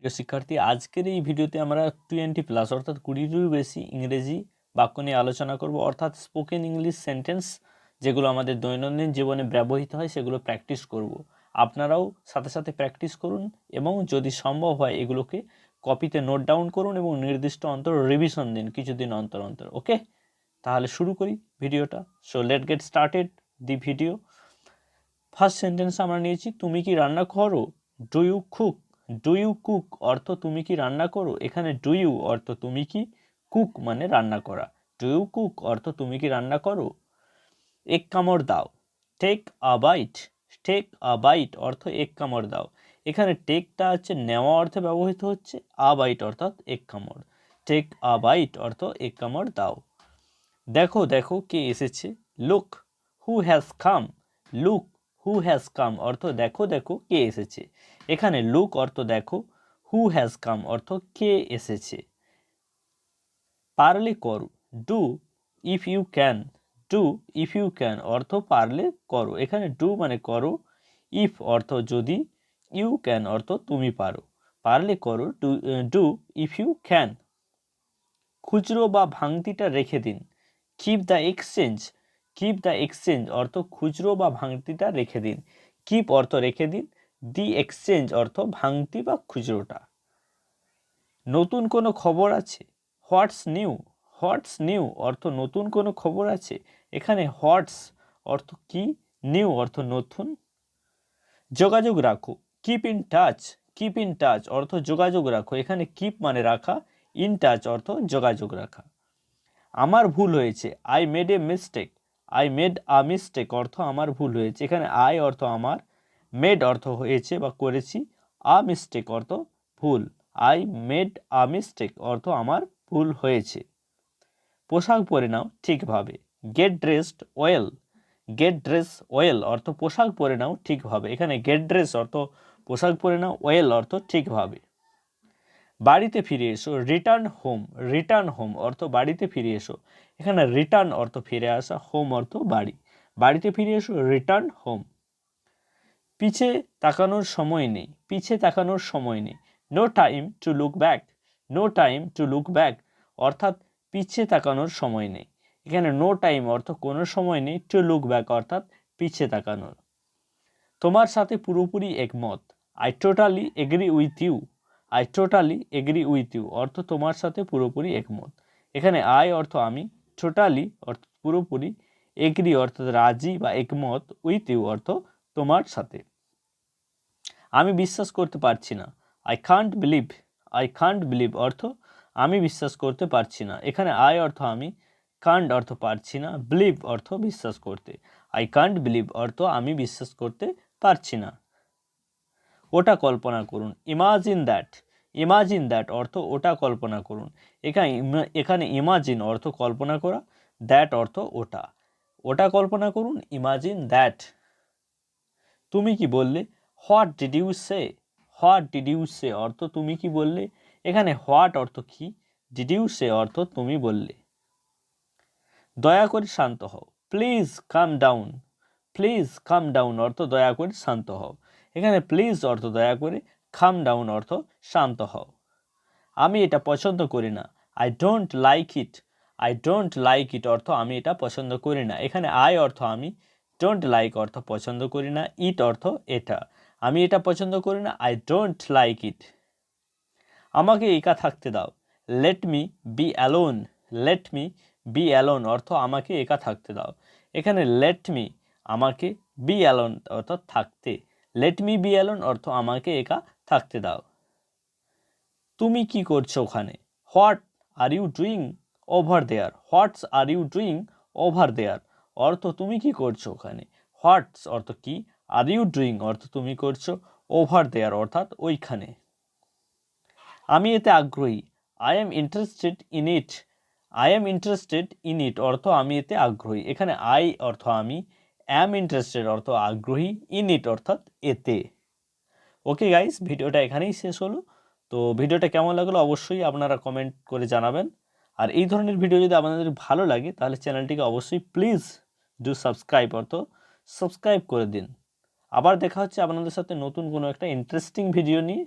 প্রিয় শিক্ষার্থী, আজকের এই ভিডিওতে আমরা 20+ অর্থাৎ 20টিরও বেশি ইংরেজি বাক্য নিয়ে আলোচনা করব, অর্থাৎ স্পোকেন ইংলিশ সেন্টেন্স যেগুলো আমাদের দৈনন্দিন জীবনে ব্যবহৃত হয় সেগুলো প্র্যাকটিস করব। আপনারাও সাথে সাথে প্র্যাকটিস করুন এবং যদি সম্ভব হয় এগুলোকে কপিতে নোট ডাউন করুন এবং নির্দিষ্ট অন্তর রিভিশন দিন কিছুদিন অন্তর অন্তর। ওকে, তাহলে শুরু করি ভিডিওটা। So let get started the video. First sentence আমরা নিয়েছি, তুমি কি রান্না করো? Do you cook? Do you cook অর্থ তুমি কি রান্না করো। এখানে ডু ইউ অর্থ তুমি কি, কুক মানে রান্না করা। ডু ইউ কুক অর্থ তুমি কি রান্না করো। এক কামড় দাও। Take a bite. Take a bite অর্থ এক কামড় দাও। এখানে টেকটা হচ্ছে নেওয়া অর্থে ব্যবহৃত হচ্ছে, আ বাইট অর্থাৎ এক কামড়। টেক আ বাইট অর্থ এক কামড় দাও। দেখো দেখো কে এসেছে। Look who has come. Look who has come অর্থ দেখো দেখো কে এসেছে। এখানে লুক অর্থ দেখো, হু হ্যাজ কাম অর্থ কে এসেছে। পারলে করো। Do if you can. Do if you can অর্থ পারলে করো। এখানে ডু মানে করো, ইফ অর্থ যদি, ইউ ক্যান অর্থ তুমি পারো। পারলে করো, ডু ইফ ইউ ক্যান। খুচরো বা ভাঙতিটা রেখে দিন। Keep the exchange. Keep the exchange অর্থ খুচরো বা ভাঙতিটা রেখে দিন। কিপ অর্থ রেখে দিন, দি এক্সচেঞ্জ অর্থ ভাঙতি বা খুচরোটা। নতুন কোনো খবর আছে। What's new. হোয়াটস নিউ অর্থ নতুন কোনো খবর আছে। এখানে হোয়াটস অর্থ কি, নিউ অর্থ নতুন। যোগাযোগ রাখো। Keep in touch. Keep in touch অর্থ যোগাযোগ রাখো। এখানে কিপ মানে রাখা, ইন টাচ অর্থ যোগাযোগ রাখা। আমার ভুল হয়েছে। I made a mistake. I made a mistake অর্থ আমার ভুল হয়েছে। এখানে আই অর্থ আমার, মেড অর্থ হয়েছে বা করেছি, আ মিস্টেক অর্থ ভুল। আই মেড আ মিস্টেক অর্থ আমার ভুল হয়েছে। পোশাক পরে নাও ঠিকভাবে। Get dressed well. Get dress well অর্থ পোশাক পরে নাও ঠিকভাবে। এখানে গেট ড্রেস অর্থ পোশাক পরে নাও, ওয়েল অর্থ ঠিকভাবে। বাড়িতে ফিরে এসো। Return home. রিটার্ন হোম অর্থ বাড়িতে ফিরে এসো। এখানে রিটার্ন অর্থ ফিরে আসা, হোম অর্থ বাড়ি। বাড়িতে ফিরে এসো, রিটার্ন হোম। পিছে তাকানোর সময় নেই। পিছে তাকানোর সময় নেই। No time to look back. No time to look back অর্থাৎ পিছে তাকানোর সময় নেই। এখানে নো টাইম অর্থ কোনো সময় নেই, টু লুক ব্যাক অর্থাৎ পিছে তাকানোর। তোমার সাথে পুরোপুরি একমত। I totally agree with you. I totally agree with you অর্থ তোমার সাথে পুরোপুরি একমত। এখানে আই অর্থ আমি, টোটালি অর্থ পুরোপুরি, এগ্রি অর্থাৎ রাজি বা একমত, উইথ ইউ অর্থ তোমার সাথে। আমি বিশ্বাস করতে পারছি না। I can't believe. I can't believe অর্থ আমি বিশ্বাস করতে পারছি না। এখানে আই অর্থ আমি, কান্ট অর্থ পারছি না, বিলিভ অর্থ বিশ্বাস করতে। আই কান্ট বিলিভ অর্থ আমি বিশ্বাস করতে পারছি না। ওটা কল্পনা করুন। Imagine that. ইমাজিন দ্যাট অর্থ ওটা কল্পনা করুন। এখানে ইমাজিন অর্থ কল্পনা করা, দ্যাট অর্থ ওটা। ওটা কল্পনা করুন, ইমাজিন দ্যাট। তুমি কি বললে। What did you say. What did you say অর্থ তুমি কি বললে। এখানে হোয়াট অর্থ কি, ডিড ইউ সে অর্থ তুমি বললে। দয়া করে শান্ত হও। Please calm down. Please calm down অর্থ দয়া করে শান্ত হও। এখানে প্লিজ অর্থ দয়া করে, কাম ডাউন অর্থ শান্ত হও। আমি এটা পছন্দ করি না। I don't like it. I don't like it অর্থ আমি এটা পছন্দ করি না। এখানে আই অর্থ আমি, ডোন্ট লাইক অর্থ পছন্দ করি না, ইট অর্থ এটা। আমি এটা পছন্দ করি না, আই ডোন্ট লাইক ইট। আমাকে একা থাকতে দাও। Let me be alone. Let me be alone অর্থ আমাকে একা থাকতে দাও। এখানে লেট মি আমাকে, বি অ্যালোন অর্থাৎ থাকতে। লেট মি বি অ্যালোন অর্থ আমাকে একা থাকতে দাও। তুমি কি করছো ওখানে। What are you doing over there. What's are you doing over there অর্থ তুমি কি করছো ওখানে। হোয়াটস অর্থ কি, আর ইউ ডুইং অর্থ তুমি করছো, ওভার দেয়ার অর্থাৎ ওইখানে। আমি এতে আগ্রহী। I am interested in it. I am interested in it অর্থ আমি এতে আগ্রহী। এখানে আই অর্থ আমি, অ্যাম ইন্টারেস্টেড অর্থ আগ্রহী, ইন ইট অর্থাৎ এতে। ওকে গাইস, ভিডিওটা এখানেই শেষ হলো। তো ভিডিওটা কেমন লাগলো অবশ্যই আপনারা কমেন্ট করে জানাবেন। আর এই ধরনের ভিডিও যদি আপনাদের ভালো লাগে তাহলে চ্যানেলটিকে অবশ্যই প্লিজ ডু সাবস্ক্রাইব অর্থ সাবস্ক্রাইব করে দিন। আবার দেখা হচ্ছে আপনাদের সাথে নতুন কোনো একটা ইন্টারেস্টিং ভিডিও নিয়ে।